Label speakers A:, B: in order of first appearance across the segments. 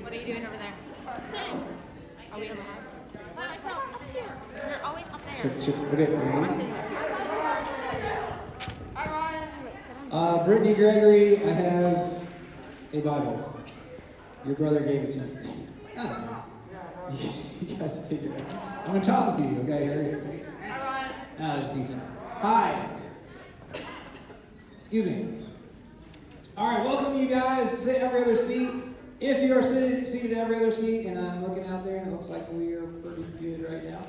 A: What are you doing over there? Sitting. Are we allowed? Well, I felt up here. You're always up there.
B: Brittany Gregory, I have a Bible. Your brother gave it to me. I don't know. You guys figure it out. I'm going to toss it to you, okay? Harry? That's decent. Hi. Excuse me. All right, welcome you guys. Sit every other seat. If you are seated every other seat, and I'm looking out there, and it looks like we are pretty good right now.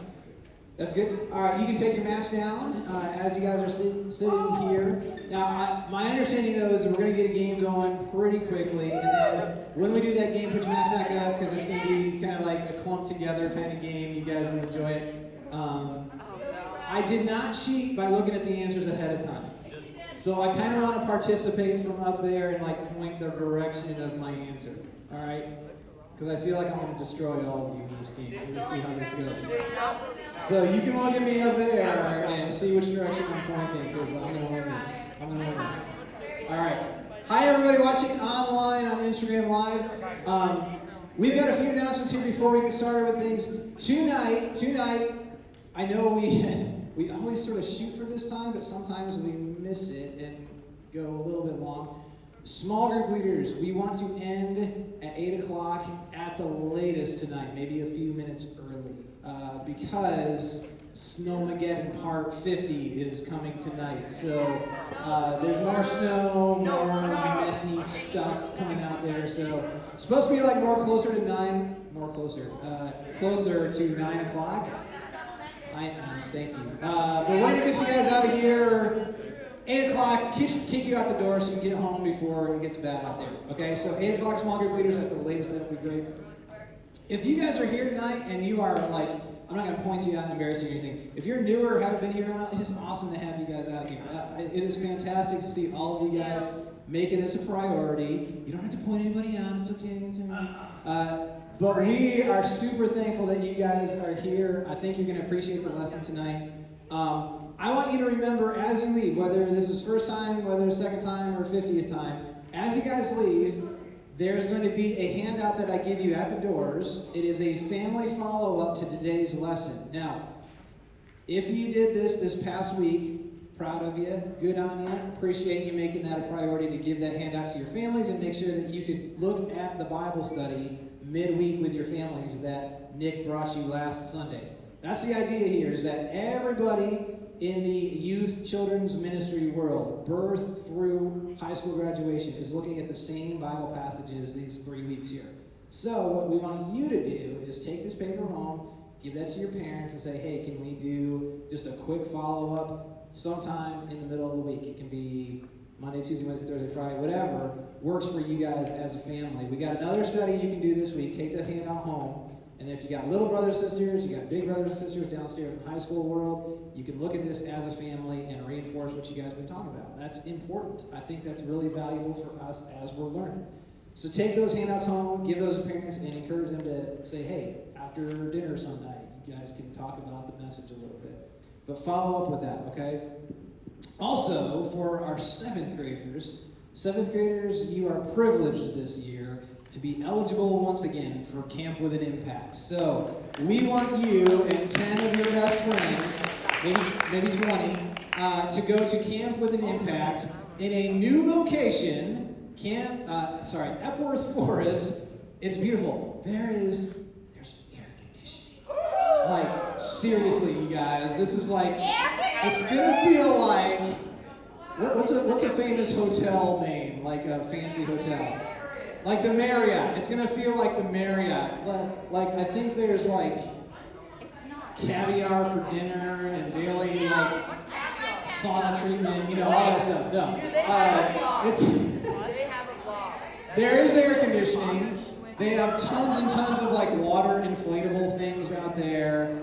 B: That's good. All right, you can take your mask down as you guys are sitting here. Now, my understanding, though, is that we're going to get a game going pretty quickly. And then when we do that game, put your mask back up, because it's going to be kind of like a clumped together kind of game. You guys will enjoy it. I did not cheat by looking at the answers ahead of time. So I kind of want to participate from up there and like point the direction of my answer. All right? Because I feel like I'm going to destroy all of you in this game. We'll see how this goes. So you can look at me up there and see which direction I'm pointing, because I'm going to win this. I'm going to win this. All right. Hi, everybody watching online on Instagram Live. We've got a few announcements here before we get started with things. Tonight, I know we always sort of shoot for this time, but sometimes we miss it and go a little bit long. Small group leaders, we want to end at 8 o'clock at the latest tonight, maybe a few minutes early, because Snowmageddon Part 50 is coming tonight. So there's more snow, more messy stuff coming out there. So it's supposed to be like closer to 9 o'clock. Thank you. But we're going to get you guys out of here 8 o'clock, kick you out the door so you can get home before it gets bad out there. Okay, so 8 o'clock, small group leaders at the latest, that would be great. If you guys are here tonight and you are like, I'm not going to point you out and embarrass you or anything. If you're newer or haven't been here around, it is awesome to have you guys out here. It is fantastic to see all of you guys making this a priority. You don't have to point anybody out, it's okay. But we are super thankful that you guys are here. I think you're going to appreciate the lesson tonight. I want you to remember as you leave, whether this is first time, whether it's second time, or 50th time, as you guys leave, there's going to be a handout that I give you at the doors. It is a family follow-up to today's lesson. Now, if you did this past week, proud of you, good on you, appreciate you making that a priority to give that handout to your families and make sure that you could look at the Bible study midweek with your families that Nick brought you last Sunday. That's the idea here, is that everybody in the youth children's ministry world, birth through high school graduation, is looking at the same Bible passages these 3 weeks here. So what we want you to do is take this paper home, give that to your parents, and say, hey, can we do just a quick follow-up sometime in the middle of the week? It can be Monday, Tuesday, Wednesday, Thursday, Friday, whatever works for you guys as a family. We got another study you can do this week. Take that handout home. And if you got little brothers and sisters, you got big brothers and sisters downstairs in the high school world, you can look at this as a family and reinforce what you guys have been talking about. That's important. I think that's really valuable for us as we're learning. So take those handouts home, give those to parents, and encourage them to say, hey, after dinner some night, you guys can talk about the message a little bit. But follow up with that, okay? Also, for our seventh graders, you are privileged this year to be eligible once again for Camp with an Impact. So we want you and 10 of your best friends, maybe 20, to go to Camp with an Impact in a new location, Epworth Forest. It's beautiful. There's air conditioning. Like, seriously, you guys, this is like, it's gonna feel like, what's a famous hotel name? Like a fancy hotel? Like the Marriott. It's going to feel like the Marriott. Like I think there's like caviar for dinner and daily like sauna treatment, all that stuff. No. There is air conditioning. They have tons and tons of like water inflatable things out there.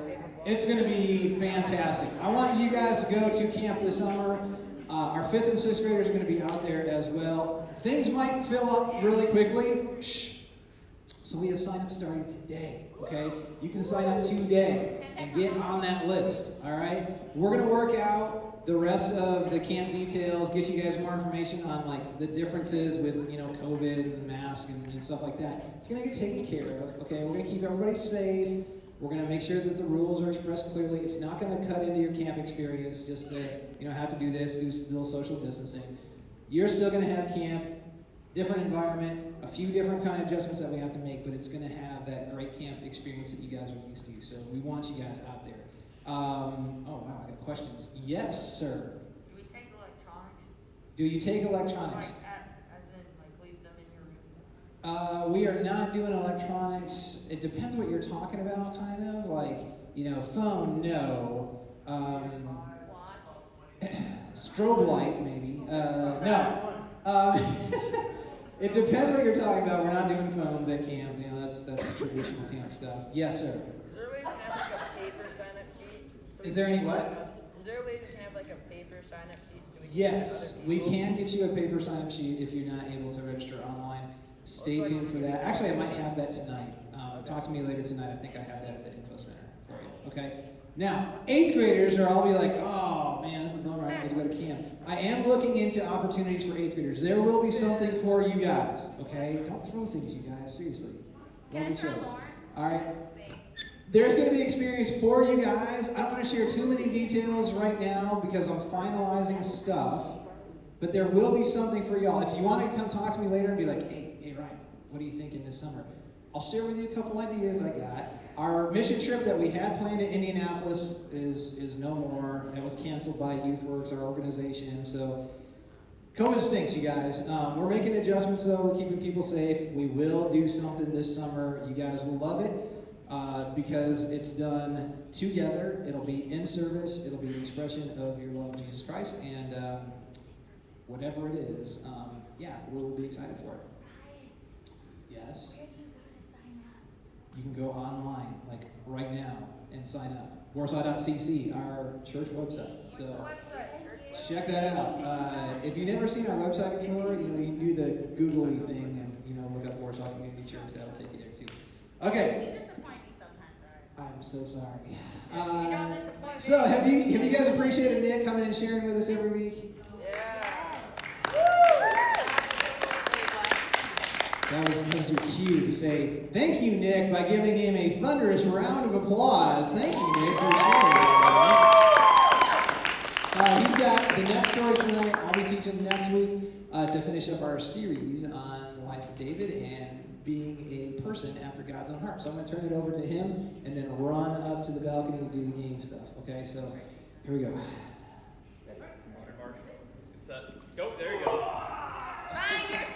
B: It's going to be fantastic. I want you guys to go to camp this summer. Our 5th and 6th graders are going to be out there as well. Things might fill up really quickly. Shh. So we have sign-up starting today, okay? You can sign up today and get on that list, all right? We're going to work out the rest of the camp details, get you guys more information on, like, the differences with, you know, COVID and masks and stuff like that. It's going to get taken care of, okay? We're going to keep everybody safe. We're going to make sure that the rules are expressed clearly. It's not going to cut into your camp experience just to, you know, have to do this, do a little social distancing. You're still going to have camp, different environment, a few different kind of adjustments that we have to make, but it's going to have that great camp experience that you guys are used to. So we want you guys out there. Oh, wow, I got questions. Yes, sir.
C: Do we take electronics?
B: Do you take electronics?
C: As in, like, leave them in your room?
B: We are not doing electronics. It depends what you're talking about, kind of. Like, you know, phone, no. Strobe light, maybe. No. It depends what you're talking about. We're not doing phones at camp. You know, that's traditional camp stuff. Yes, sir.
C: Is there a way we can have, like, a paper sign-up sheet?
B: Is there any what?
C: Is there a way we can have, like, a paper sign-up sheet? So we can
B: Yes, we can get you a paper sign-up sheet if you're not able to register online. Stay tuned for that. Actually, I might have that tonight. Talk to me later tonight. I think I have that at the info center for you. Okay? Now, 8th graders are all be like, oh man, this is a bummer, I don't get to go to camp. I am looking into opportunities for 8th graders. There will be something for you guys, okay? Don't throw things, you guys, seriously. Love each other. All right? There's going to be experience for you guys. I don't want to share too many details right now because I'm finalizing stuff, but there will be something for y'all. If you want to come talk to me later and be like, hey Ryan, what are you thinking this summer? I'll share with you a couple ideas I got. Our mission trip that we had planned to Indianapolis is no more. It was canceled by YouthWorks, our organization. So COVID stinks, you guys. We're making adjustments though. We're keeping people safe. We will do something this summer. You guys will love it because it's done together. It'll be in service. It'll be an expression of your love of Jesus Christ. And whatever it is, yeah, we'll be excited for it. Yes? You can go online, like right now, and sign up. Warsaw.cc, our church website. So check that out. If you've never seen our website before, you know, you can do the googly thing and, you know, look up Warsaw Community Church. That'll take you there too. Okay.
D: You disappoint me sometimes,
B: I'm so sorry. So have you guys appreciated Nick coming and sharing with us every week? That was your cue to say, thank you, Nick, by giving him a thunderous round of applause. Thank you, Nick, for sharing. He's got the next story tonight. I'll be teaching next week to finish up our series on the life of David and being a person after God's own heart. So I'm going to turn it over to him and then run up to the balcony and do the game stuff. Okay, so here we go.
E: Get set. Go. There you go.
D: Ryan, you're slow.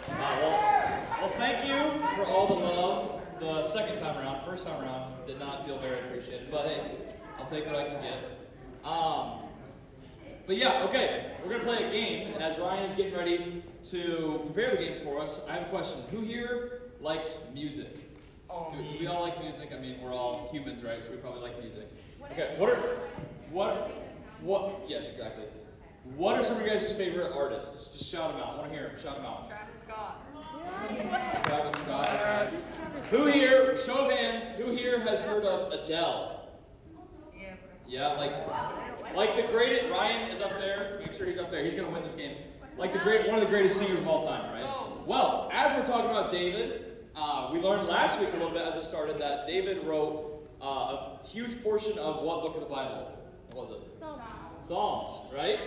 E: Well, thank you for all the love. The second time around, first time around, did not feel very appreciated. But hey, I'll take what I can get. But yeah, okay, we're going to play a game. And as Ryan is getting ready to prepare the game for us, I have a question. Who here likes music? Do we all like music? I mean, we're all humans, right? So we probably like music. Okay, yes, exactly. What are some of your guys' favorite artists? Just shout them out. I want to hear them. Shout them out.
C: Travis Scott.
E: Travis Scott. Who here, show of hands, who here has heard of Adele? Yeah, like the greatest, Ryan is up there. Make sure he's up there. He's going to win this game. Like one of the greatest singers of all time, right? Well, as we're talking about David, we learned last week a little bit as it started that David wrote a huge portion of what book of the Bible? What was it? Psalms, right?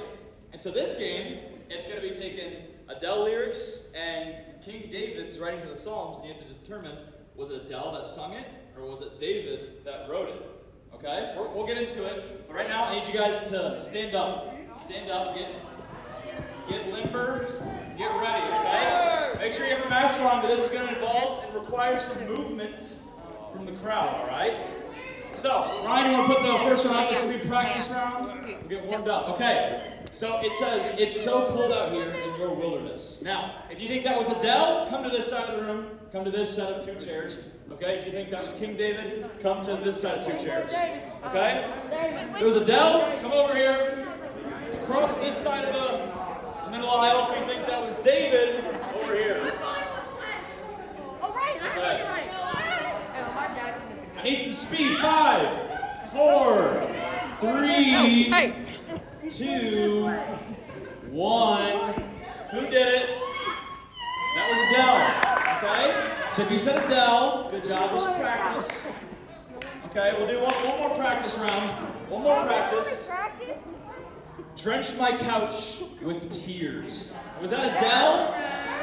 E: And so this game, it's going to be taking Adele lyrics and King David's writing to the Psalms, and you have to determine, was it Adele that sung it, or was it David that wrote it? Okay? We'll get into it. But right now, I need you guys to stand up. Stand up, get limber, get ready, okay? Make sure you have a mask on, but this is going to involve and require some movement from the crowd, all right? So, Ryan, you want to put the first one up? This will be practice round. We'll get warmed up. Okay. So it says, it's so cold out here in your wilderness. Now, if you think that was Adele, come to this side of the room. Come to this set of 2 chairs. Okay? If you think that was King David, come to this set of 2 chairs. Okay? If it was Adele, come over here. Across this side of the middle aisle. If you think that was David, over here.
D: All right.
E: 3, 2, 1. Who did it? That was Adele. Okay? So if you said Adele, good job. This is practice. Okay, we'll do one more practice round. One more practice. Drenched my couch with tears. Was that Adele?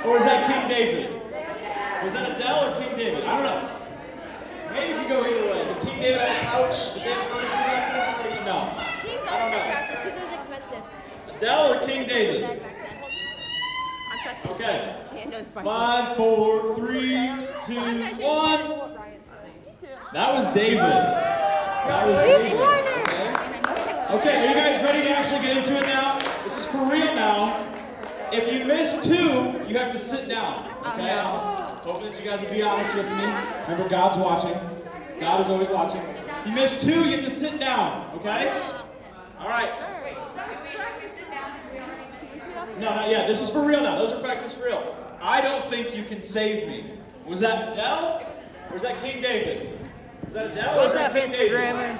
E: Or was that King David? Was that Adele or King David? I don't know. Maybe you can go either way. Did King David have a couch? Did they have furniture back then? No.
A: King's always had couches because it was expensive.
E: Adele or King David?
A: I'm trusting
E: Okay.
A: Tim.
E: 5, 4, 3, 2, 1. That was David. That was David. Okay, are you guys ready to actually get into it now? This is for real now. If you miss 2, you have to sit down. Okay? Hoping that you guys will be honest with me. Remember, God's watching. God is always watching. If you miss 2, you have to sit down. Okay? All right. No, not yet. This is for real now. Those are practice for real. I don't think you can save me. Was that Adele? Or was that King David? Was that Adele?
C: What's up, Instagrammers?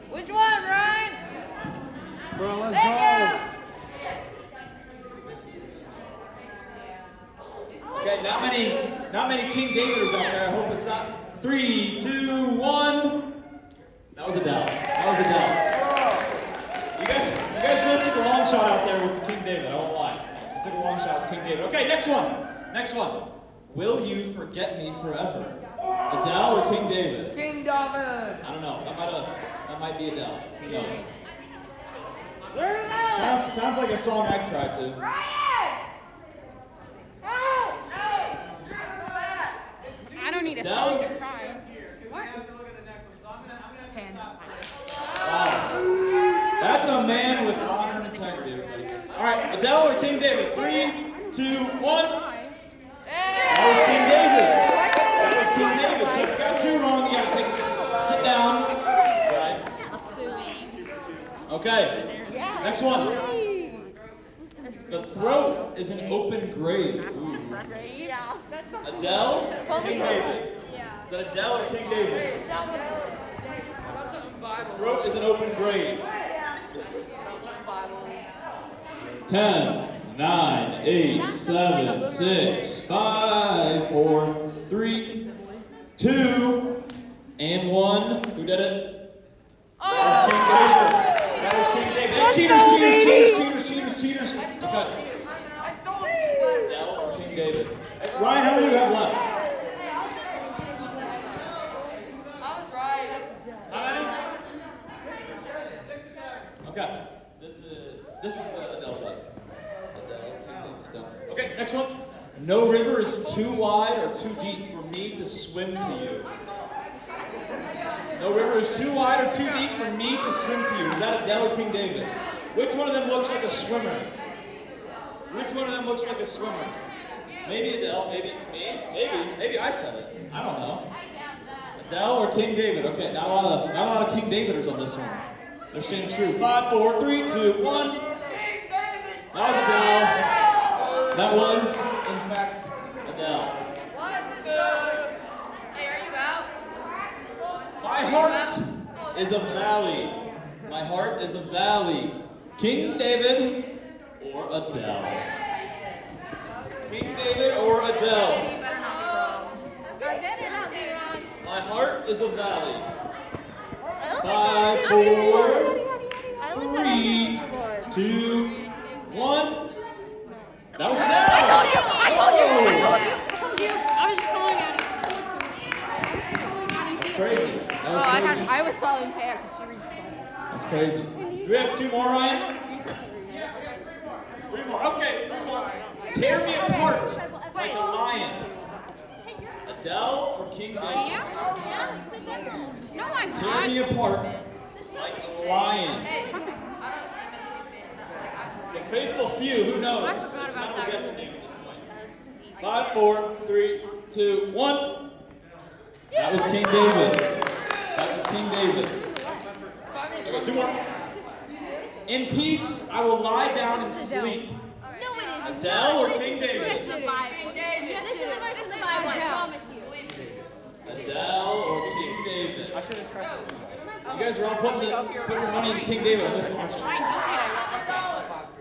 C: Which one, Ryan?
F: Bro, let's
C: Thank
F: go.
E: Okay, not many King Daviders out there. I hope it's not. 3, 2, 1. That was Adele. That was Adele. You guys really took a long shot out there with King David. I won't lie. You took a long shot with King David. Okay, next one. Next one. Will you forget me forever? Adele or King David?
C: King David.
E: I don't know. That might be Adele. Who knows?
C: Where is
E: Sounds like a song I'd cry to.
A: I don't need a
E: Adele?
A: song to cry.
E: Wow. That's a man with honor and integrity. All right, Adele or King David? 3, 2, 1. That was King David. That was King David. So if you got 2 wrong, you gotta sit down. Right. Okay. Next one. The throat is an open grave. Ooh. Adele, King David. Is that Adele or King David? Throat is an open grave. 10, 9, 8, 7, 6, 5, 4, 3, 2, and 1. Who did it? That was King David. That was King David. Cheaters. Okay. Adele or King David? Hey, Ryan, how many do you have left?
C: I was right.
E: How many? 6 or 7. Okay. This is the Adele side. Adele. Okay, next one. No river is too wide or too deep for me to swim to you. No river is too wide or too deep for me to swim to you. Is that Adele or King David? Which one of them looks like a swimmer? Which one of them looks like a swimmer? Maybe Adele, maybe I said it. I don't know. Adele or King David? Okay, not a lot of King Daviders on this one. They're saying true. 5, 4, 3, 2, 1. That was Adele. That was, in fact, Adele.
C: What is this song? Hey, are you out?
E: My heart is a valley. My heart is a valley. King David or Adele? King David or Adele? My heart is a valley. 5, 4, 3, 2, 1. That was Adele.
A: I told you. I was just following Addie.
E: Crazy. That was crazy.
A: I was following Taya because she reached for it.
E: That's crazy. Do we have 2 more, Ryan? 3 more. Okay, 3 more. Tear me apart like a lion. Adele or King David?
A: No, I'm
E: Tear
A: not.
E: me apart like a lion. The faithful few, who knows? It's kind of a guessing game at this point. 5, 4, 3, 2, 1. That was King David. That was King David. Okay, 2 more. In peace, I will lie down and sleep.
A: No, it isn't.
E: Adele or
A: This
E: King
A: is
E: David?
A: This is the Bible. This is the verse in the Bible, I promise you.
E: Adele or King David?
C: I should have trusted you.
E: You guys are all putting your money in King David on this one, aren't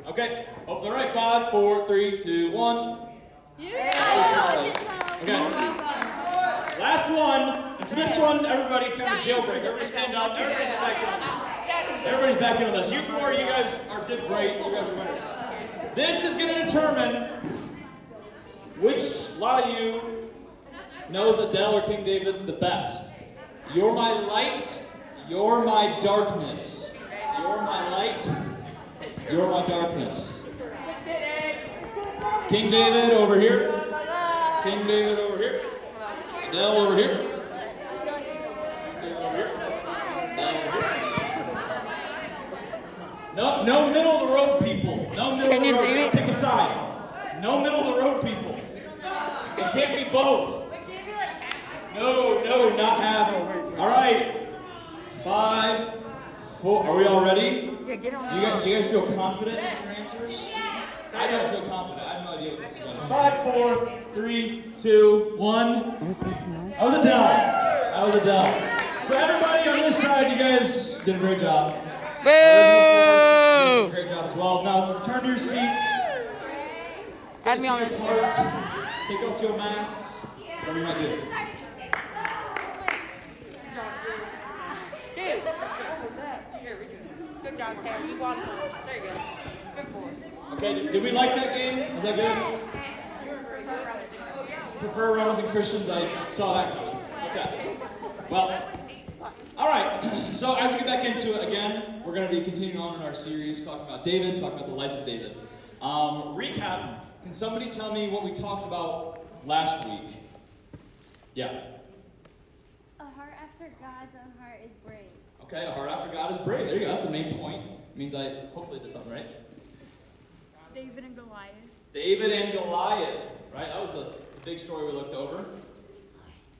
E: you? Okay. Oh, all right. 5, 4, 3, 2, 1. Okay. Last one. And for this one, everybody kind of jailbreak. Everybody stand up. Everybody's back in on this. Everybody's back in on this. You four, you guys did great. You guys are winners. This is going to determine which lot of you knows Adele or King David the best. You're my light. You're my darkness. You're my light. You're my darkness. King David over here. King David over here. Adele over here. Adele over here. Adele over here. No middle of the road people. No middle of the road. Pick a side. No middle of the road people. It can't be both. No, not half. All right. 5, 4. Are we all ready?
G: Yeah, get on.
E: Do you guys feel confident in your answers? I don't feel confident. I have no idea what this is going to be. 5, 4, 3, 2, 1. That was Adele. So everybody on this side, you guys did a great job.
G: Boo!
E: Great job as well. Now turn to your seats.
G: Add me on this.
E: Take off your masks. Whatever you might do.
G: Good job, Taylor. You won. There you go. Good boy.
E: Okay, did we like that game? Was that good? Prefer Romans and Christians? I saw that. Okay. Well, all right. So as we get back into it again, we're going to be continuing on in our series, talking about David, talking about the life of David. Recap. Can somebody tell me what we talked about last week? Yeah.
A: A heart after God's own heart is brave.
E: Okay, a heart after God is brave. There you go. That's the main point. It means I hopefully did something right.
A: David and Goliath.
E: David and Goliath. Right? That was a big story we looked over.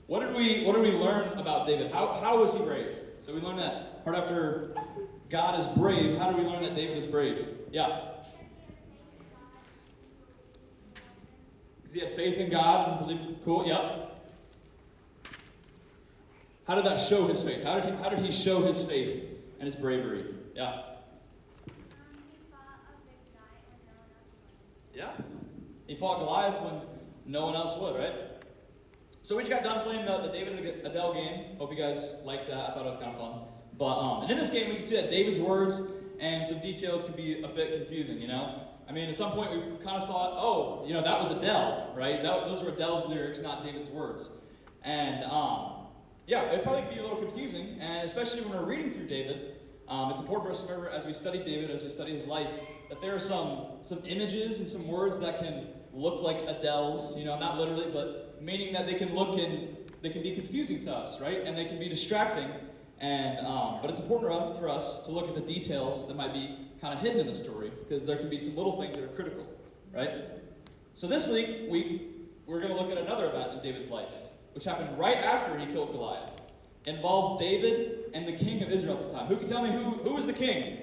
E: What did we learn about David? How was he brave? So we learned that heart after God is brave. How do we learn that David is brave? Yeah. Does he have faith in God and believe? Cool. Yep. How did that show his faith? How did he show his faith and his bravery? Yeah. Yeah. He fought Goliath when no one else would, right? So we just got done playing the David and Adele game. Hope you guys liked that. I thought it was kind of fun. But and in this game, we can see that David's words and some details can be a bit confusing, you know? I mean, at some point, we kind of thought, oh, you know, that was Adele, right? Those were Adele's lyrics, not David's words. And yeah, it'd probably be a little confusing, and especially when we're reading through David, it's important for us to remember as we study David, as we study his life, that there are some images and some words that can look like Adele's, you know, not literally, but meaning that they can look and they can be confusing to us, right? And they can be distracting, and but it's important for us to look at the details that might be kind of hidden in the story, because there can be some little things that are critical, right? So this week, we're going to look at another event in David's life, which happened right after he killed Goliath. It involves David and the king of Israel at the time. Who can tell me who was the king?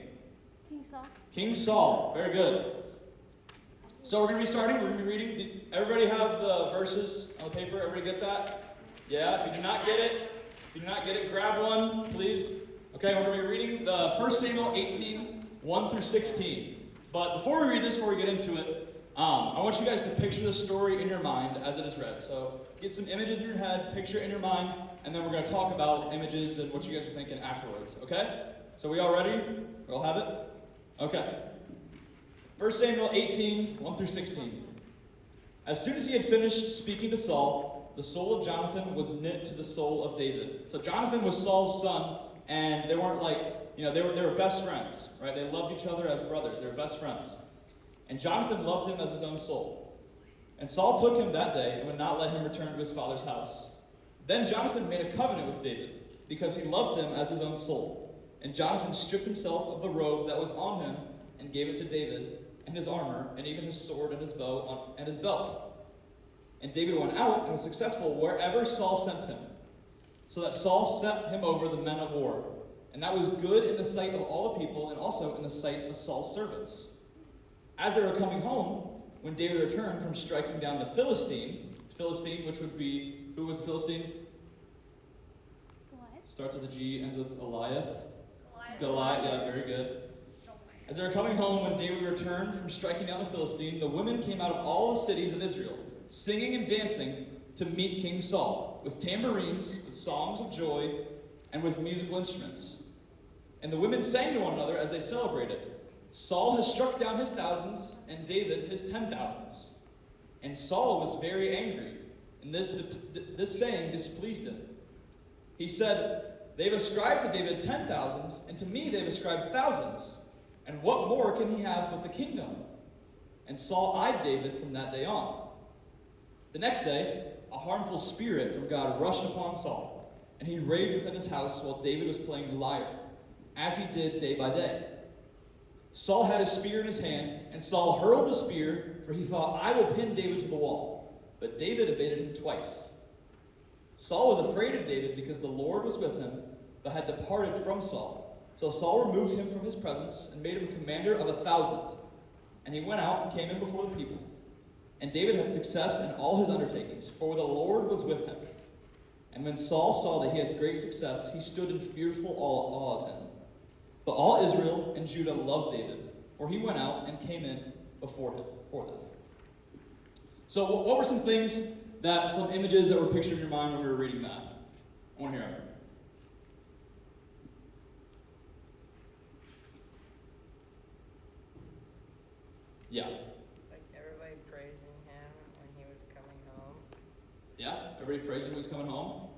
A: King Saul.
E: King Saul. Very good. So we're going to be starting. We're going to be reading. Did everybody have the verses on the paper? Everybody get that? Yeah. If you do not get it, grab one, please. Okay, we're going to be reading the 1 Samuel 18, 1 through 16. But before we read this, before we get into it, I want you guys to picture the story in your mind as it is read. So get some images in your head, picture it in your mind, and then we're going to talk about images and what you guys are thinking afterwards. Okay? So we all ready? We all have it? Okay. 1 Samuel 18, 1 through 16. As soon as he had finished speaking to Saul, the soul of Jonathan was knit to the soul of David. So Jonathan was Saul's son, and they weren't they were best friends, right? They loved each other as brothers. They were best friends. And Jonathan loved him as his own soul. And Saul took him that day and would not let him return to his father's house. Then Jonathan made a covenant with David, because he loved him as his own soul. And Jonathan stripped himself of the robe that was on him and gave it to David, and his armor, and even his sword and his bow and his belt. And David went out and was successful wherever Saul sent him, so that Saul set him over the men of war. And that was good in the sight of all the people, and also in the sight of Saul's servants. As they were coming home, when David returned from striking down the Philistine, which would be, who was the Philistine? Starts with a G, ends with Goliath. Goliath, yeah, very good. As they were coming home, when David returned from striking down the Philistine, the women came out of all the cities of Israel, singing and dancing to meet King Saul, with tambourines, with songs of joy, and with musical instruments. And the women sang to one another as they celebrated, Saul has struck down his thousands, and David his 10,000s. And Saul was very angry, and this saying displeased him. He said, they've ascribed to David 10,000s, and to me they've ascribed thousands. And what more can he have but the kingdom? And Saul eyed David from that day on. The next day, a harmful spirit from God rushed upon Saul, and he raved within his house while David was playing the lyre, as he did day by day. Saul had his spear in his hand, and Saul hurled the spear, for he thought, I will pin David to the wall. But David evaded him twice. Saul was afraid of David because the Lord was with him, but had departed from Saul. So Saul removed him from his presence and made him commander of 1,000. And he went out and came in before the people. And David had success in all his undertakings, for the Lord was with him. And when Saul saw that he had great success, he stood in fearful awe of him. But all Israel and Judah loved David, for he went out and came in before them. So what were some things some images that were pictured in your mind when we were reading that? I want to hear them. Yeah.
C: Like everybody praising him when he was coming home.
E: Yeah? Everybody praising when he was coming home?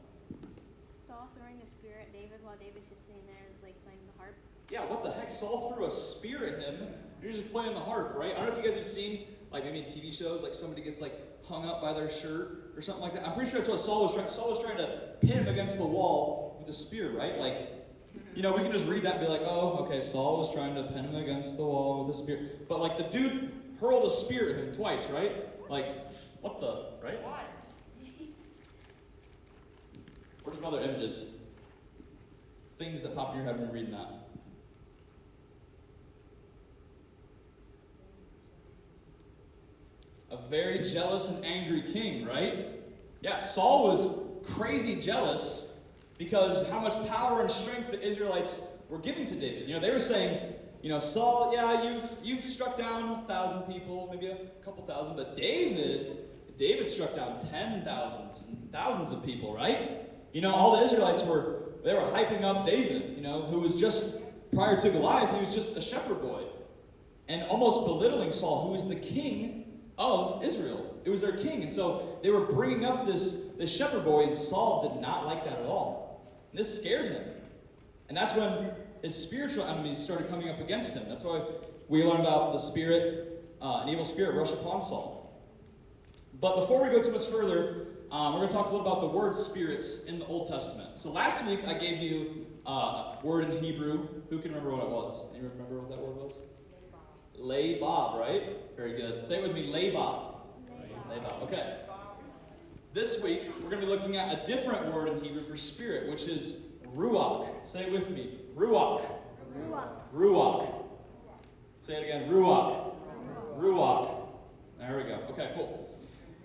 A: Saul throwing a spear at David while David's just sitting there, like, playing the harp.
E: Yeah, what the heck? Saul threw a spear at him. You're just playing the harp, right? I don't know if you guys have seen, like, maybe in TV shows, like, somebody gets, like, hung up by their shirt or something like that. I'm pretty sure that's what Saul was trying. Saul was trying to pin him against the wall with a spear, right? Like, you know, we can just read that and be like, oh, okay, Saul was trying to pin him against the wall with a spear. But, like, the dude hurled a spear at him twice, right? Like, what the, right? What are some other images? Things that pop in your head when you're reading that. A very jealous and angry king, right? Yeah, Saul was crazy jealous because how much power and strength the Israelites were giving to David. You know, they were saying, you know, Saul, yeah, you've struck down 1,000 people, maybe a couple thousand, but David struck down 10,000s and thousands of people, right? You know, all the Israelites were hyping up David, you know, who was just, prior to Goliath, he was just a shepherd boy, and almost belittling Saul, who was the king of Israel. It was their king, and so they were bringing up this shepherd boy, and Saul did not like that at all. And this scared him, and that's when his spiritual enemies started coming up against him. That's why we learn about the spirit, an evil spirit rush upon Saul. But before we go too much further, we're going to talk a little about the word spirits in the Old Testament. So last week I gave you a word in Hebrew. Who can remember what it was? Anyone remember what that word was? Labab, right? Very good. Say it with me, labab. Labab. Okay. This week, we're going to be looking at a different word in Hebrew for spirit, which is ruach. Say it with me. Ruach.
A: Ruach.
E: Ruach. Say it again. Ruach. Ruach. There we go. Okay, cool.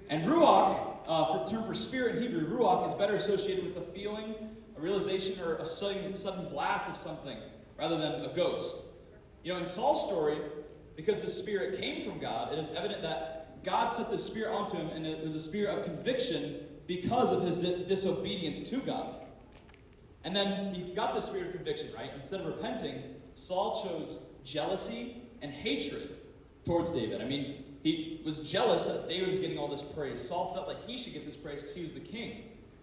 E: And ruach, for the term for spirit in Hebrew, ruach is better associated with a feeling, a realization, or a sudden blast of something, rather than a ghost. You know, in Saul's story, because the spirit came from God, it is evident that God sent the spirit onto him, and it was a spirit of conviction because of his disobedience to God. And then he got the spirit of conviction, right? Instead of repenting, Saul chose jealousy and hatred towards David. I mean, he was jealous that David was getting all this praise. Saul felt like he should get this praise because he was the king.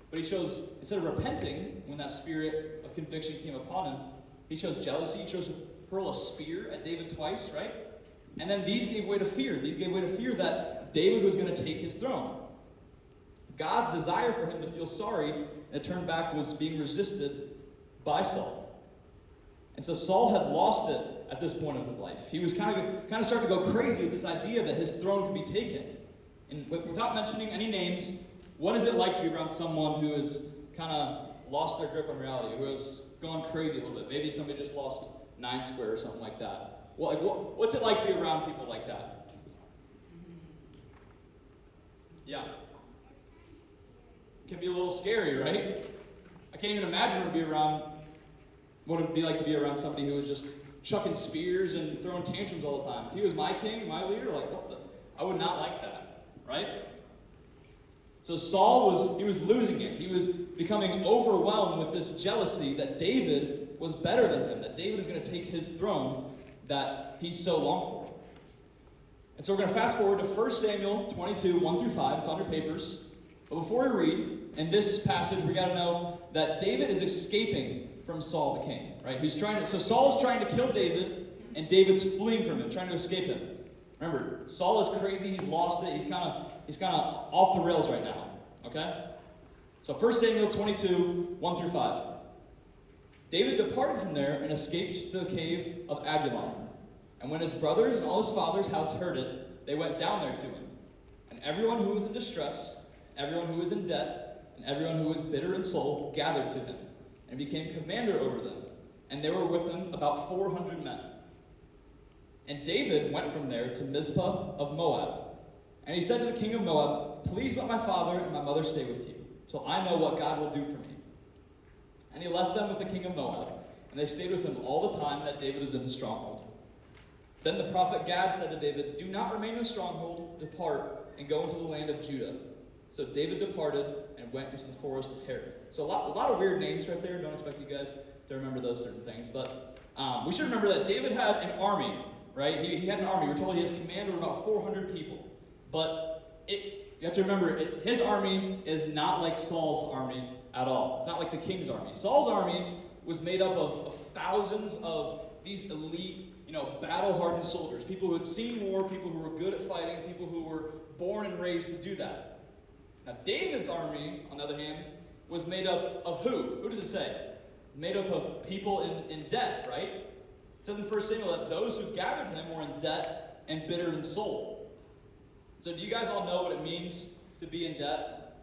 E: But he chose, instead of repenting, when that spirit of conviction came upon him, he chose jealousy. He chose to hurl a spear at David twice, right? And then these gave way to fear. These gave way to fear that David was going to take his throne. God's desire for him to feel sorry and turn back was being resisted by Saul. And so Saul had lost it at this point of his life. He was kind of starting to go crazy with this idea that his throne could be taken. And without mentioning any names, what is it like to be around someone who has kind of lost their grip on reality, who has gone crazy a little bit? Maybe somebody just lost 9 square or something like that. Well, what's it like to be around people like that? Yeah. It can be a little scary, right? I can't even imagine what it would be like to be around somebody who was just chucking spears and throwing tantrums all the time. If he was my king, my leader, like, what the? I would not like that, right? So Saul was losing it. He was becoming overwhelmed with this jealousy that David was better than him, that David is going to take his throne that he's so longed for. And so we're going to fast forward to 1 Samuel 22, 1 through 5. It's on your papers. But before we read, in this passage, we got to know that David is escaping from Saul the king, right? So Saul is trying to kill David, and David's fleeing from him, trying to escape him. Remember, Saul is crazy. He's lost it. He's kind of off the rails right now, okay? So 1 Samuel 22, 1 through 5. David departed from there and escaped to the cave of Abuelon. And when his brothers and all his father's house heard it, they went down there to him. And everyone who was in distress, everyone who was in debt, and everyone who was bitter in soul gathered to him, and became commander over them. And there were with him about 400 men. And David went from there to Mizpah of Moab. And he said to the king of Moab, "Please let my father and my mother stay with you, till I know what God will do for me." And he left them with the king of Moab, and they stayed with him all the time that David was in the stronghold. Then the prophet Gad said to David, "Do not remain in the stronghold, depart, and go into the land of Judah." So David departed and went into the forest of Herod. So a lot of weird names right there. Don't expect you guys to remember those certain things. But we should remember that David had an army, right? He had an army. We're told he has command of about 400 people. But you have to remember, his army is not like Saul's army at all. It's not like the king's army. Saul's army was made up of thousands of these elite, battle-hardened soldiers. People who had seen war, people who were good at fighting, people who were born and raised to do that. Now, David's army, on the other hand, was made up of who? Who does it say? Made up of people in debt, right? It says in 1 Samuel that those who gathered him were in debt and bitter in soul. So do you guys all know what it means to be in debt?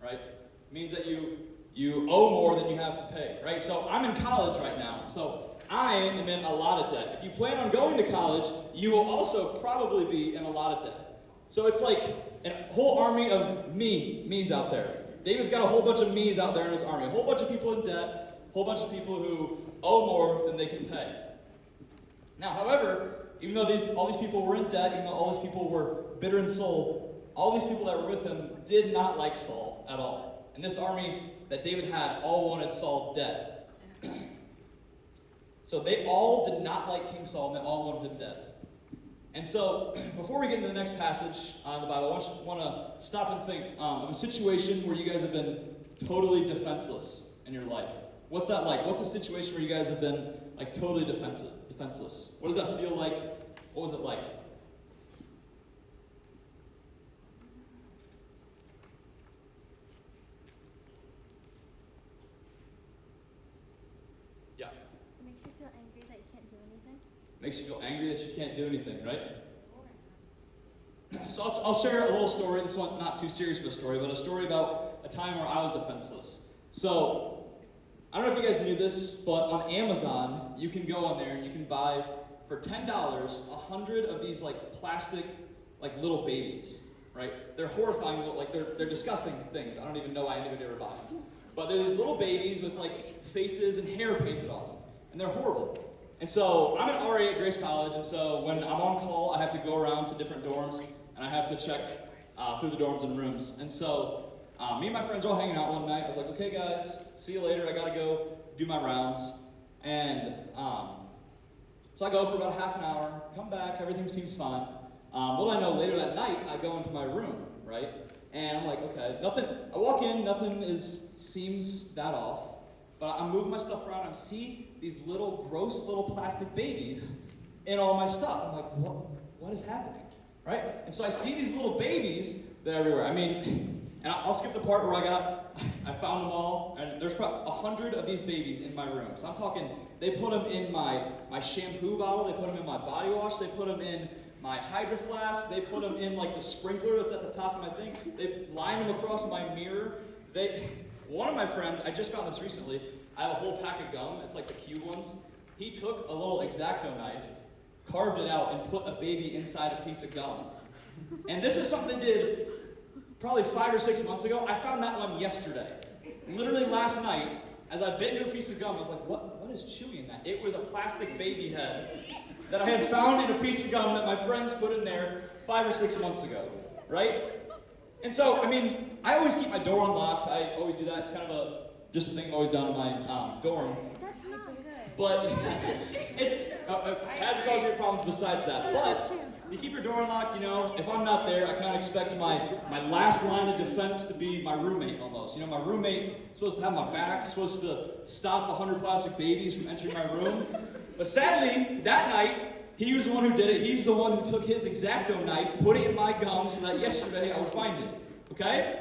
E: Right? It means that you owe more than you have to pay, right? So I'm in college right now, so I am in a lot of debt. If you plan on going to college, you will also probably be in a lot of debt. So it's like a whole army of me's out there. David's got a whole bunch of me's out there in his army. A whole bunch of people in debt, a whole bunch of people who owe more than they can pay. Now, however, even though all these people were in debt, even though all these people were bitter in soul, all these people that were with him did not like Saul at all. And this army that David had all wanted Saul dead. So they all did not like King Saul, and they all wanted him dead. And so, before we get into the next passage in the Bible, I want to stop and think of a situation where you guys have been totally defenseless in your life. What's that like? What's a situation where you guys have been like totally defenseless? What does that feel like? What was it like? Yeah.
A: It makes you feel angry that you can't do anything.
E: Makes you feel angry that you can't do anything, right? So I'll share a little story. This one not too serious of a story, but a story about a time where I was defenseless. So I don't know if you guys knew this, but on Amazon, you can go on there and you can buy for $10 100 of these like plastic like little babies, right? They're horrifying, like they're disgusting things. I don't even know why anybody ever buy them. But they're these little babies with like faces and hair painted on them, and they're horrible. And so I'm an RA at Grace College, and so when I'm on call, I have to go around to different dorms, and I have to check through the dorms and rooms. And so me and my friends are all hanging out one night. I was like, okay, guys, see you later. I got to go do my rounds. And so I go for about half an hour, come back, everything seems fine. Little I know, later that night, I go into my room, right? And I'm like, okay, nothing. I walk in, nothing seems that off. But I'm moving my stuff around. I see these little, gross little plastic babies in all my stuff. I'm like, what is happening, right? And so I see these little babies. They're everywhere. I mean, and I'll skip the part where I found them all, and there's probably 100 of these babies in my room. So I'm talking, they put them in my shampoo bottle. They put them in my body wash. They put them in my Hydro Flask. They put them in like the sprinkler that's at the top of my thing. They line them across my mirror. One of my friends, I just found this recently, I have a whole pack of gum, it's like the cube ones. He took a little X-Acto knife, carved it out, and put a baby inside a piece of gum. And this is something they did probably 5 or 6 months ago. I found that one yesterday. Literally last night, as I bit into a piece of gum, I was like, what is chewy in that? It was a plastic baby head that I had found in a piece of gum that my friends put in there 5 or 6 months ago, right? And so, I mean, I always keep my door unlocked. I always do that. It's kind of just a thing I've always done in my dorm.
A: That's not good.
E: But it hasn't caused me problems besides that. But you keep your door unlocked, you know. If I'm not there, I kind of expect my last line of defense to be my roommate almost. You know, my roommate is supposed to have my back, supposed to stop 100 plastic babies from entering my room. But sadly, that night, he was the one who did it. He's the one who took his X-Acto knife, put it in my gum so that yesterday I would find it. Okay?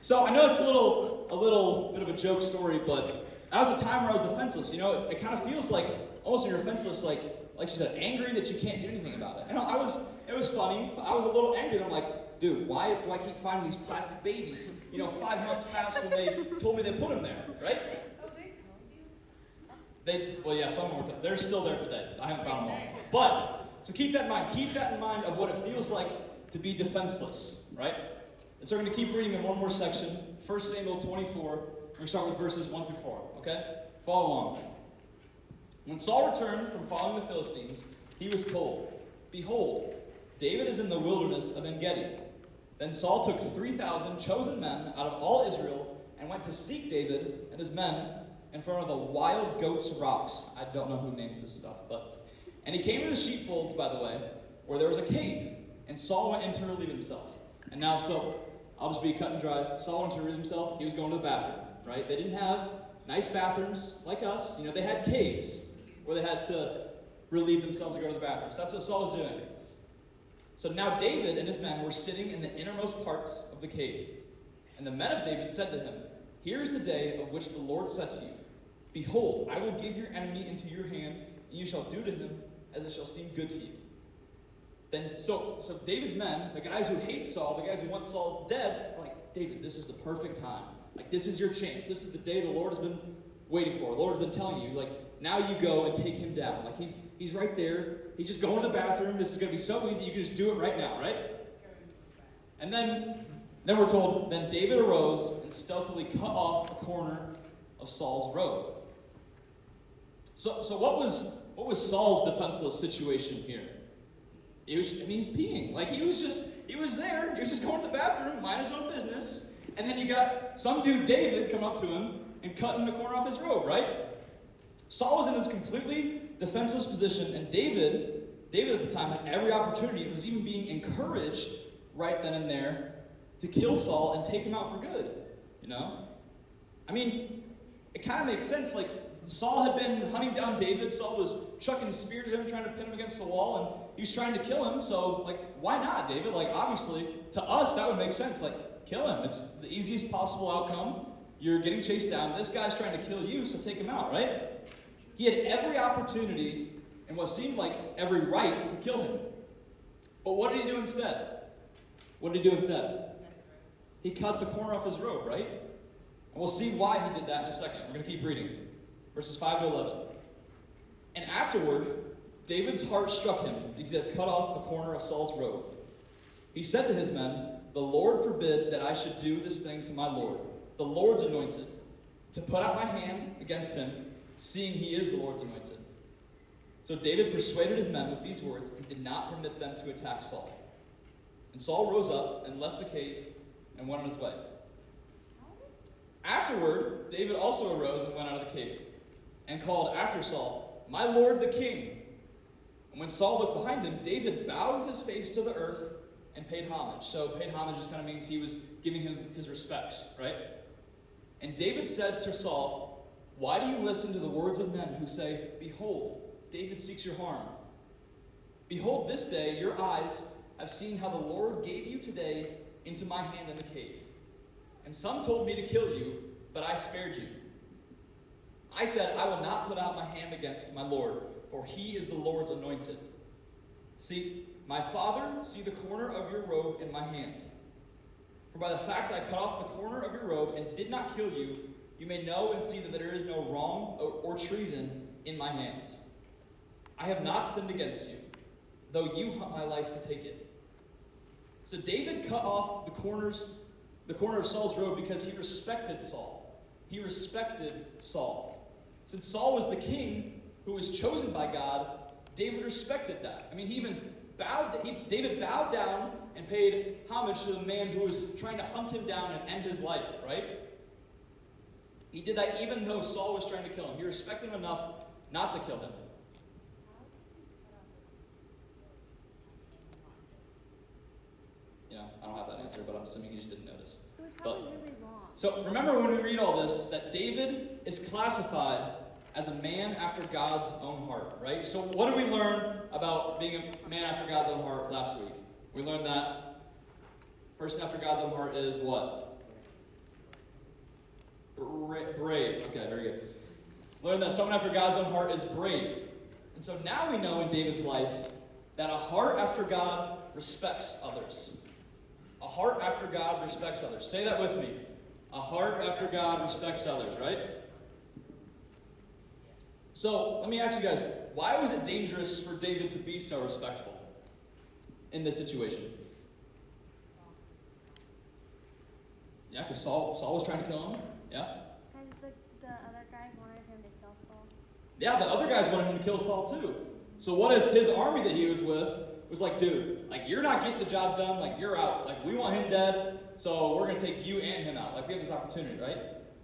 E: So I know it's a little bit of a joke story, but that was a time where I was defenseless. You know, it kind of feels like almost when you're defenseless, like she said, angry that you can't do anything about it. And it was funny, but I was a little angry. I'm like, dude, why do I keep finding these plastic babies? You know, 5 months passed when they told me they put them there, right? Well, yeah, some more. They're still there today. I haven't found them all. But, so keep that in mind. Keep that in mind of what it feels like to be defenseless, right? And so we're going to keep reading in one more section. 1 Samuel 24. We're going to start with verses 1 through 4, okay? Follow along. When Saul returned from following the Philistines, he was told, "Behold, David is in the wilderness of En-Gedi." Then Saul took 3,000 chosen men out of all Israel and went to seek David and his men in front of the wild goats' rocks. I don't know who names this stuff, but... And he came to the sheepfolds, by the way, where there was a cave, and Saul went in to relieve himself. And now, so, I'll just be cut and dry. Saul went to relieve himself. He was going to the bathroom, right? They didn't have nice bathrooms like us. You know, they had caves where they had to relieve themselves to go to the bathroom. So that's what Saul was doing. So now David and his men were sitting in the innermost parts of the cave. And the men of David said to him, "Here is the day of which the Lord said to you, Behold, I will give your enemy into your hand, and you shall do to him as it shall seem good to you." Then, so David's men, the guys who hate Saul, the guys who want Saul dead, are like, "David, this is the perfect time. Like, this is your chance. This is the day the Lord has been waiting for. The Lord has been telling you, like, now you go and take him down. Like, he's right there. He's just going to the bathroom. This is going to be so easy. You can just do it right now, right?" And then we're told, then David arose and stealthily cut off a corner of Saul's robe. So what was Saul's defenseless situation here? He's peeing. Like, he was there. He was just going to the bathroom, mind his own business. And then you got some dude, David, come up to him and cutting the corner off his robe, right? Saul was in this completely defenseless position, and David at the time had every opportunity, was even being encouraged right then and there to kill Saul and take him out for good, you know? I mean, it kind of makes sense. Like, Saul had been hunting down David. Saul was chucking spears at him, trying to pin him against the wall, and he was trying to kill him. So, like, why not, David? Like, obviously, to us, that would make sense. Like, kill him. It's the easiest possible outcome. You're getting chased down. This guy's trying to kill you, so take him out, right? He had every opportunity and what seemed like every right to kill him. But what did he do instead? He cut the corner off his robe, right? And we'll see why he did that in a second. We're going to keep reading. Verses 5 to 11. And afterward, David's heart struck him because he had cut off a corner of Saul's robe. He said to his men, "The Lord forbid that I should do this thing to my Lord, the Lord's anointed, to put out my hand against him, seeing he is the Lord's anointed." So David persuaded his men with these words and did not permit them to attack Saul. And Saul rose up and left the cave and went on his way. Afterward, David also arose and went out of the cave and called after Saul, "My lord the king." And when Saul looked behind him, David bowed with his face to the earth and paid homage. So paid homage just kind of means he was giving him his respects, right? And David said to Saul, "Why do you listen to the words of men who say, 'Behold, David seeks your harm'? Behold, this day your eyes have seen how the Lord gave you today into my hand in the cave. And some told me to kill you, but I spared you. I said, I will not put out my hand against my Lord, for he is the Lord's anointed. See, my father, see the corner of your robe in my hand. For by the fact that I cut off the corner of your robe and did not kill you, you may know and see that there is no wrong or treason in my hands. I have not sinned against you, though you hunt my life to take it." So David cut off the corner of Saul's robe because he respected Saul. he respected Saul. Since Saul was the king who was chosen by God, David respected that. I mean, David bowed down and paid homage to the man who was trying to hunt him down and end his life, right? He did that even though Saul was trying to kill him. He respected him enough not to kill him. I don't have that answer, but I'm assuming you just didn't notice.
A: It was probably really long.
E: So remember when we read all this, that David is classified as a man after God's own heart, right? So what did we learn about being a man after God's own heart last week? We learned that person after God's own heart is what? Brave. Okay, very good. Learned that someone after God's own heart is brave. And so now we know in David's life that a heart after God respects others. A heart after God respects others. Say that with me. A heart after God respects others, right? So, let me ask you guys, why was it dangerous for David to be so respectful in this situation? Yeah, because Saul was trying to kill him. Yeah?
A: Because the other guys wanted him to kill Saul.
E: Yeah, the other guys wanted him to kill Saul too. So what if his army that he was with was like, dude, like, you're not getting the job done, like, you're out. Like, we want him dead, so we're going to take you and him out. Like, we have this opportunity, right?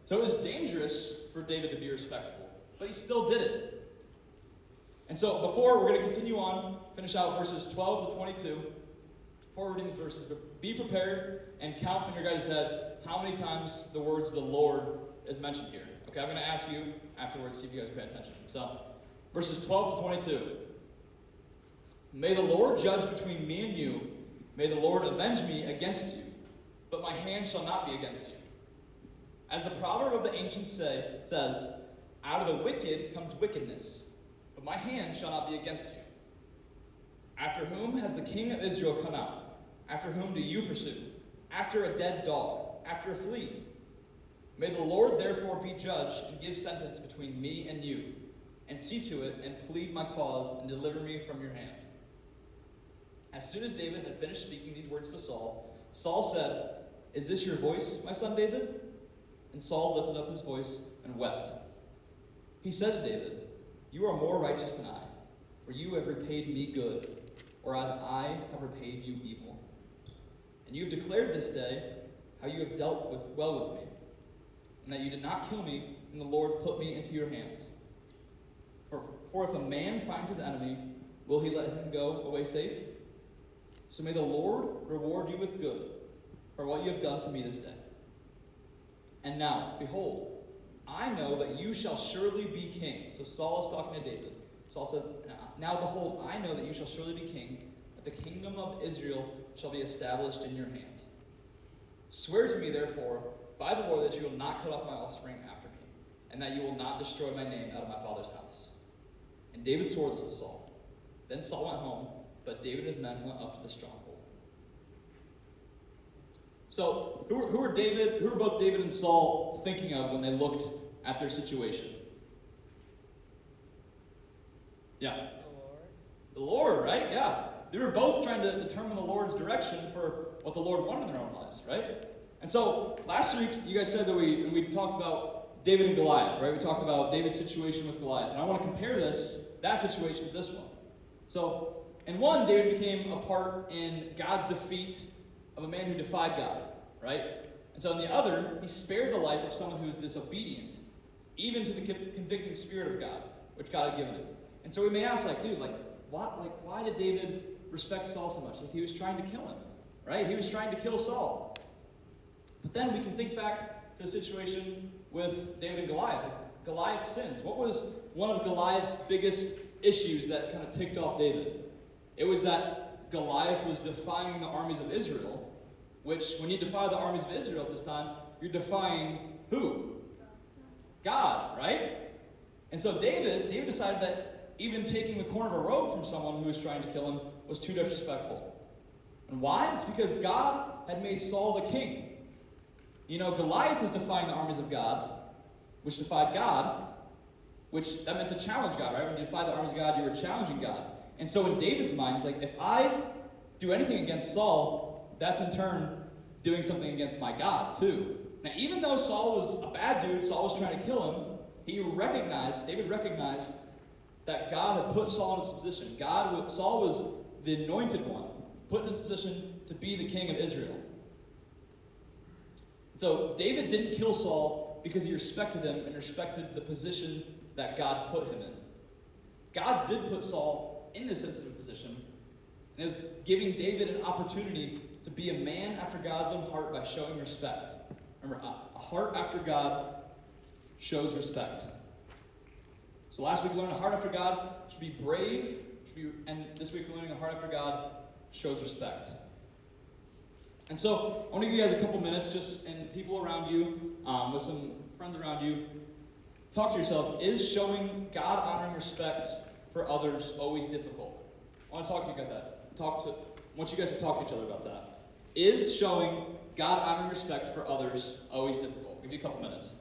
E: So it was dangerous for David to be respectful, but he still did it. And so before, we're going to continue on, finish out verses 12 to 22. Before reading the verses, be prepared and count in your guys' heads how many times the words the Lord is mentioned here. Okay, I'm going to ask you afterwards, see if you guys are paying attention. So, verses 12 to 22. May the Lord judge between me and you. May the Lord avenge me against you. But my hand shall not be against you. As the proverb of the ancients says, out of the wicked comes wickedness, but my hand shall not be against you. After whom has the king of Israel come out? After whom do you pursue? After a dead dog, after a flea. May the Lord therefore be judge and give sentence between me and you, and see to it and plead my cause and deliver me from your hand. As soon as David had finished speaking these words to Saul, Saul said, is this your voice, my son David? And Saul lifted up his voice and wept. He said to David, you are more righteous than I, for you have repaid me good, whereas I have repaid you evil. And you have declared this day how you have dealt well with me, and that you did not kill me when the Lord put me into your hands. For if a man finds his enemy, will he let him go away safe? So may the Lord reward you with good for what you have done to me this day. And now, behold, I know that you shall surely be king. So Saul is talking to David. Saul says, now behold, I know that you shall surely be king, that the kingdom of Israel shall be established in your hand. Swear to me, therefore, by the Lord, that you will not cut off my offspring after me, and that you will not destroy my name out of my father's house. And David swore this to Saul. Then Saul went home, but David and his men went up to the stronghold. So, who were both David and Saul thinking of when they looked at their situation? Yeah. The Lord, right? Yeah. They were both trying to determine the Lord's direction for what the Lord wanted in their own lives, right? And so, last week, you guys said that we talked about David and Goliath, right? We talked about David's situation with Goliath. And I want to compare that situation with this one. So, in one, David became a part in God's defeat of a man who defied God, right? And so in the other, he spared the life of someone who was disobedient, even to the convicting spirit of God, which God had given him. And so we may ask, why did David respect Saul so much? Like, he was trying to kill him, right? He was trying to kill Saul. But then we can think back to the situation with David and Goliath. Goliath's sins. What was one of Goliath's biggest issues that kind of ticked off David? It was that Goliath was defying the armies of Israel, which, when you defy the armies of Israel at this time, you're defying who? God, right? And so David decided that even taking the corner of a robe from someone who was trying to kill him was too disrespectful. And why? It's because God had made Saul the king. You know, Goliath was defying the armies of God, which defied God, which that meant to challenge God, right? When you defy the armies of God, you were challenging God. And so in David's mind, it's like, if I do anything against Saul, that's in turn doing something against my God, too. Now, even though Saul was a bad dude, Saul was trying to kill him, David recognized that God had put Saul in this position. Saul was the anointed one, put in this position to be the king of Israel. So David didn't kill Saul because he respected him and respected the position that God put him in. God did put Saul in this sensitive position and is giving David an opportunity to be a man after God's own heart by showing respect. Remember, a heart after God shows respect. So last week we learned a heart after God should be brave, and this week we're learning a heart after God shows respect. And so I want to give you guys a couple minutes, and people around you, with some friends around you, talk to yourself. Is showing God-honoring respect for others always difficult? I want to talk to you about that. I want you guys to talk to each other about that. Is showing God-honoring respect for others always difficult? I'll give you a couple minutes.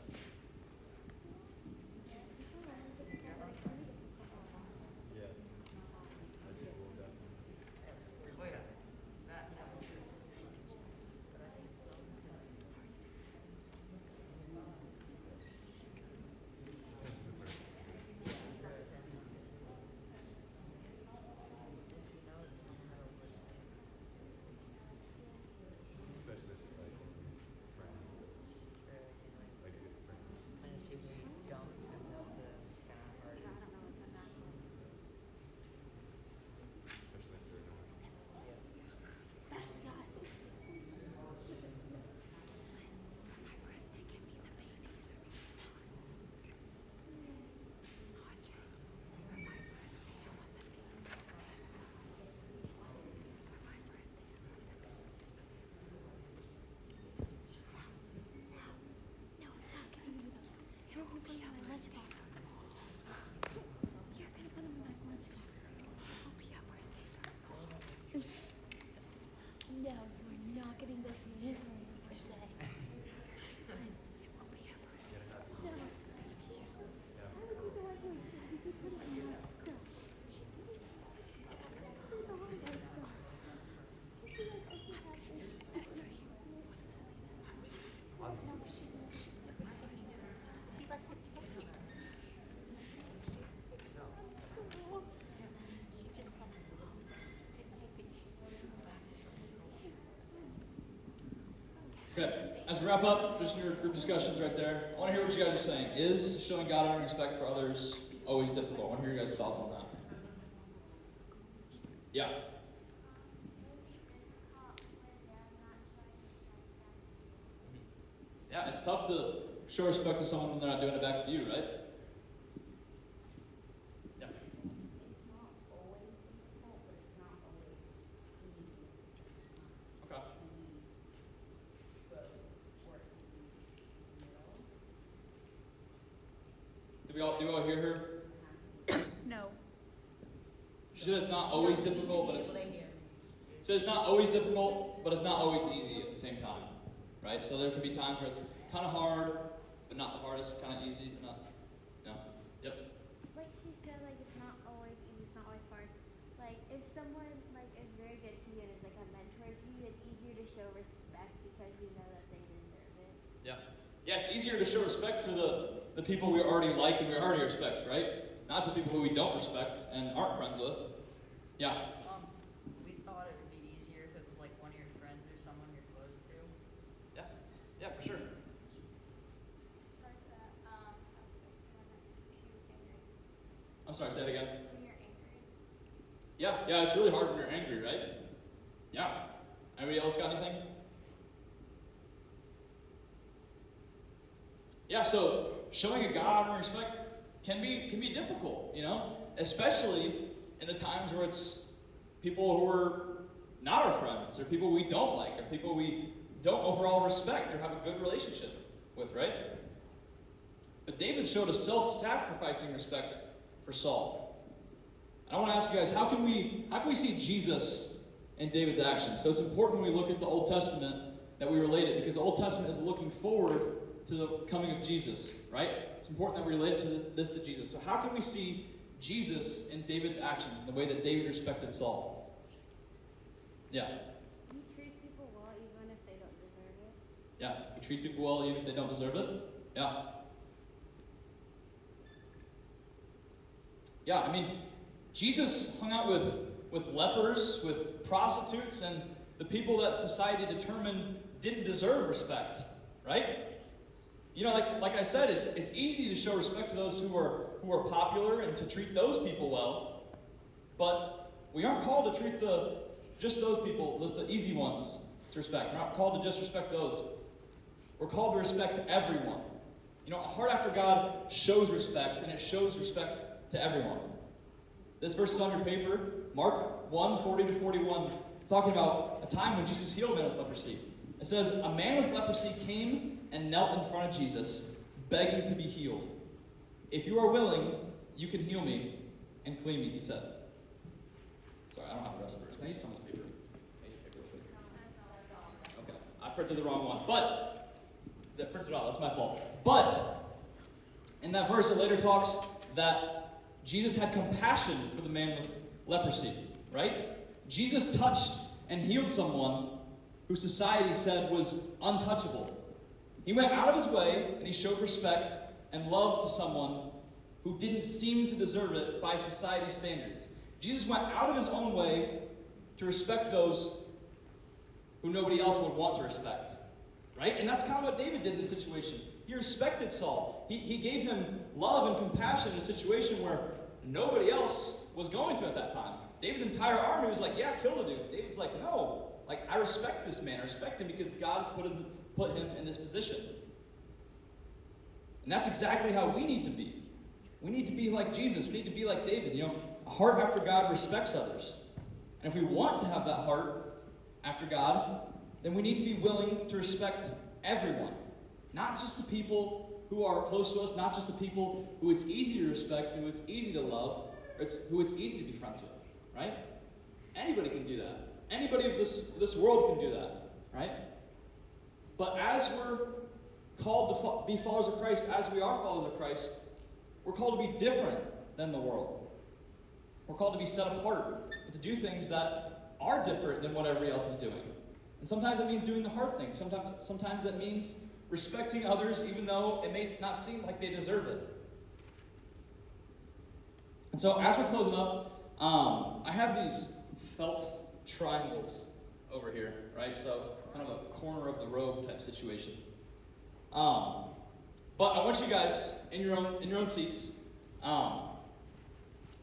A: No, you're not getting this for his birthday. It won't be your birthday. No, please.
E: Okay, as we wrap up, just your group discussions right there, I want to hear what you guys are saying. Is showing God honoring respect for others always difficult? I want to hear your guys' thoughts on that. Yeah. Yeah, it's tough to show respect to someone when they're not doing it back to you, right? Yeah. Okay. Did we all hear her?
A: No.
E: She said it's not always difficult, but it's not always difficult, but it's not always easy at the same time, right? So there could be times where it's kind of hard, but not the hardest, kind of easy, but not, no. Yep.
H: Like she said, like it's not always easy, it's not always hard. Like if someone like is very good to you and is like a mentor to you, it's easier to show respect because you know that they deserve it.
E: Yeah. Yeah, it's easier to show respect to the people we already like and we already respect, right? Not to people who we don't respect and aren't friends with. Yeah.
C: We thought it would be easier if it was like one of your friends or someone you're close to.
E: Yeah. Yeah, for sure.
H: It's hard to how to someone that makes you angry.
E: I'm sorry, say it again.
H: When you're angry.
E: Yeah, it's really hard when you're angry, right? Yeah. Anybody else got anything? Yeah, so showing a God-honoring respect can be difficult, especially in the times where it's people who are not our friends, or people we don't like, or people we don't overall respect or have a good relationship with, right? But David showed a self-sacrificing respect for Saul. And I want to ask you guys, how can we see Jesus in David's actions? So it's important when we look at the Old Testament that we relate it, because the Old Testament is looking forward to the coming of Jesus, right? It's important that we relate this to Jesus. So how can we see Jesus in David's actions, in the way that David respected Saul? Yeah.
H: He treats people well even if they don't deserve it.
E: Yeah. He treats people well even if they don't deserve it. Yeah. Yeah, I mean, Jesus hung out with lepers, with prostitutes, and the people that society determined didn't deserve respect, right? You know, like I said, it's easy to show respect to those who are popular and to treat those people well, but we aren't called to treat just those people, the easy ones, to respect. We're not called to just respect those. We're called to respect everyone. You know, a heart after God shows respect, and it shows respect to everyone. This verse is on your paper, Mark 1:40-41, talking about a time when Jesus healed a man with leprosy. It says, a man with leprosy came and knelt in front of Jesus, begging to be healed. If you are willing, you can heal me and clean me, he said. Sorry, I don't have the rest of the verse. Can I use someone's paper? Okay, I printed the wrong one. But, that printed it out, that's my fault. But, in that verse, it later talks that Jesus had compassion for the man with leprosy, right? Jesus touched and healed someone who society said was untouchable. He went out of his way and he showed respect and love to someone who didn't seem to deserve it by society's standards. Jesus went out of his own way to respect those who nobody else would want to respect, right? And that's kind of what David did in this situation. He respected Saul. He gave him love and compassion in a situation where nobody else was going to at that time. David's entire army was like, yeah, kill the dude. David's like, no. Like, I respect this man. I respect him because God has put him in this position. And that's exactly how we need to be. We need to be like Jesus. We need to be like David. You know, a heart after God respects others. And if we want to have that heart after God, then we need to be willing to respect everyone. Not just the people who are close to us, not just the people who it's easy to respect, who it's easy to love, or who it's easy to be friends with, right? Anybody can do that. Anybody of this world can do that, right? But as we're called to be followers of Christ, as we are followers of Christ, we're called to be different than the world. We're called to be set apart and to do things that are different than what everybody else is doing. And sometimes that means doing the hard thing. Sometimes that means respecting others even though it may not seem like they deserve it. And so as we're closing up, I have these felt triangles over here, right? So kind of a corner of the robe type situation. But I want you guys in your own seats,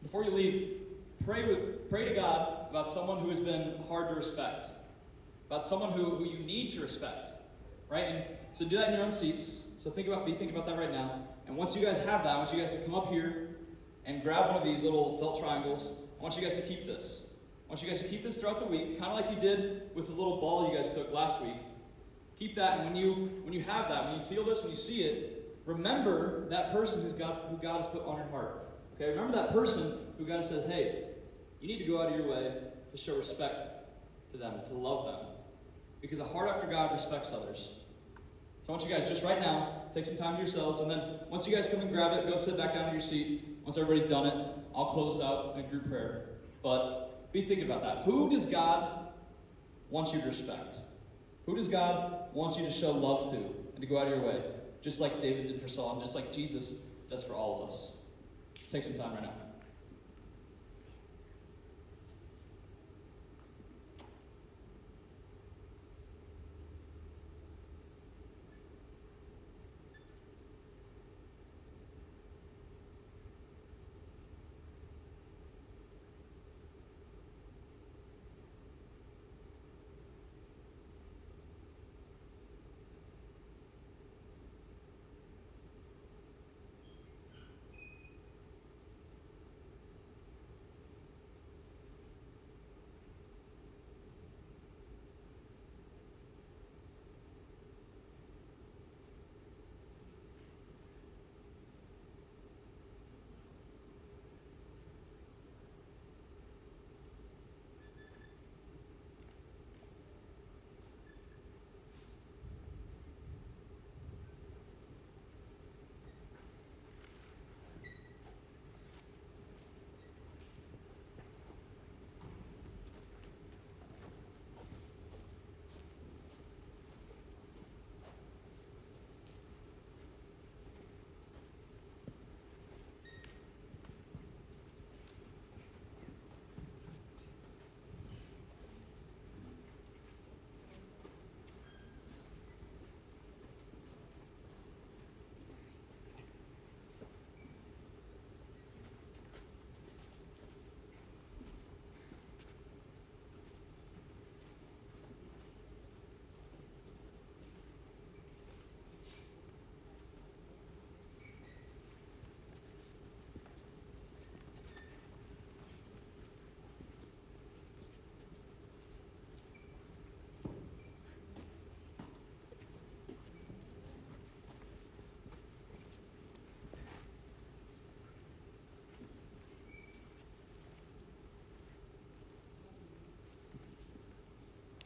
E: before you leave, pray to God about someone who has been hard to respect, about someone who you need to respect, right? And so do that in your own seats. So be thinking about that right now. And once you guys have that, I want you guys to come up here and grab one of these little felt triangles. I want you guys to keep this. I want you guys to keep this throughout the week, kind of like you did with the little ball you guys took last week. Keep that, and when you have that, when you feel this, when you see it, remember that person who God has put on your heart. Okay, remember that person who God says, hey, you need to go out of your way to show respect to them, to love them. Because a heart after God respects others. So I want you guys just right now, take some time to yourselves, and then once you guys come and grab it, go sit back down in your seat. Once everybody's done it, I'll close us out in a group prayer. But be thinking about that. Who does God want you to respect? Who does God want you to show love to and to go out of your way? Just like David did for Saul, and just like Jesus does for all of us. Take some time right now.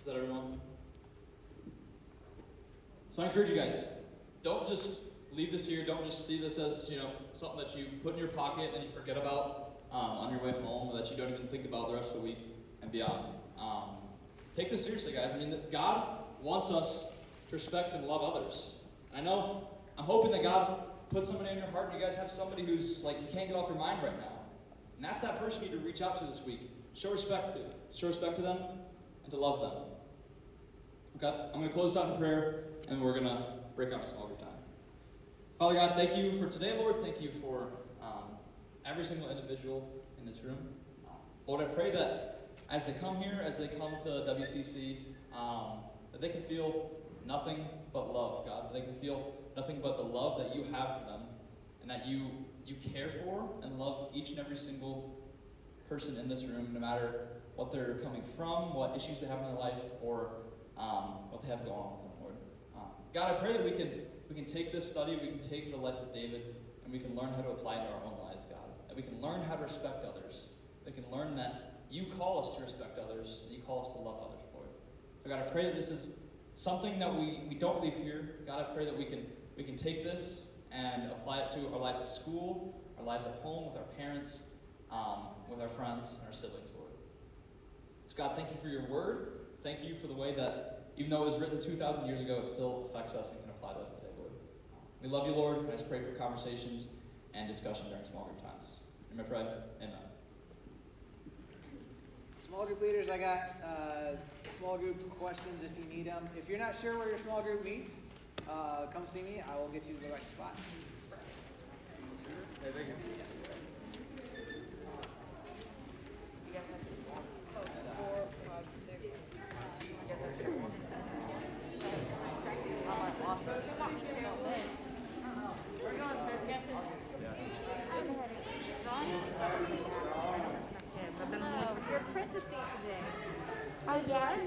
E: Is that everyone? So I encourage you guys, don't just leave this here. Don't just see this as, something that you put in your pocket and you forget about on your way home, or that you don't even think about the rest of the week and beyond. Take this seriously, guys. I mean, God wants us to respect and love others. I know, I'm hoping that God put somebody in your heart and you guys have somebody who's like, you can't get off your mind right now. And that's that person you need to reach out to this week. Show respect to. Show respect to them and to love them. Okay, I'm going to close out in prayer and we're going to break out a small group time. Father God, thank you for today, Lord. Thank you for every single individual in this room. Lord, I pray that as they come here, as they come to WCC, that they can feel nothing but love, God. That they can feel nothing but the love that you have for them, and that you care for and love each and every single person in this room, no matter what they're coming from, what issues they have in their life, or what they have going on with them, Lord. God, I pray that we can take this study, we can take the life of David, and we can learn how to apply it to our own lives, God. That we can learn how to respect others. We can learn that you call us to respect others, and you call us to love others, Lord. So God, I pray that this is something that we don't leave here. God, I pray that we can take this and apply it to our lives at school, our lives at home, with our parents, with our friends, and our siblings, Lord. So God, thank you for your word. Thank you for the way that, even though it was written 2,000 years ago, it still affects us and can apply to us today, Lord. We love you, Lord, and I just pray for conversations and discussion during small group times. And I pray, amen.
B: Small group leaders, I got small group questions if you need them. If you're not sure where your small group meets, come see me. I will get you to the right spot.
F: Hey, thank you.
C: You guys have 4, 5, 6. You guys have 1. I'm like, lost those. We're going upstairs again?
H: Your princess day today. Oh, yes?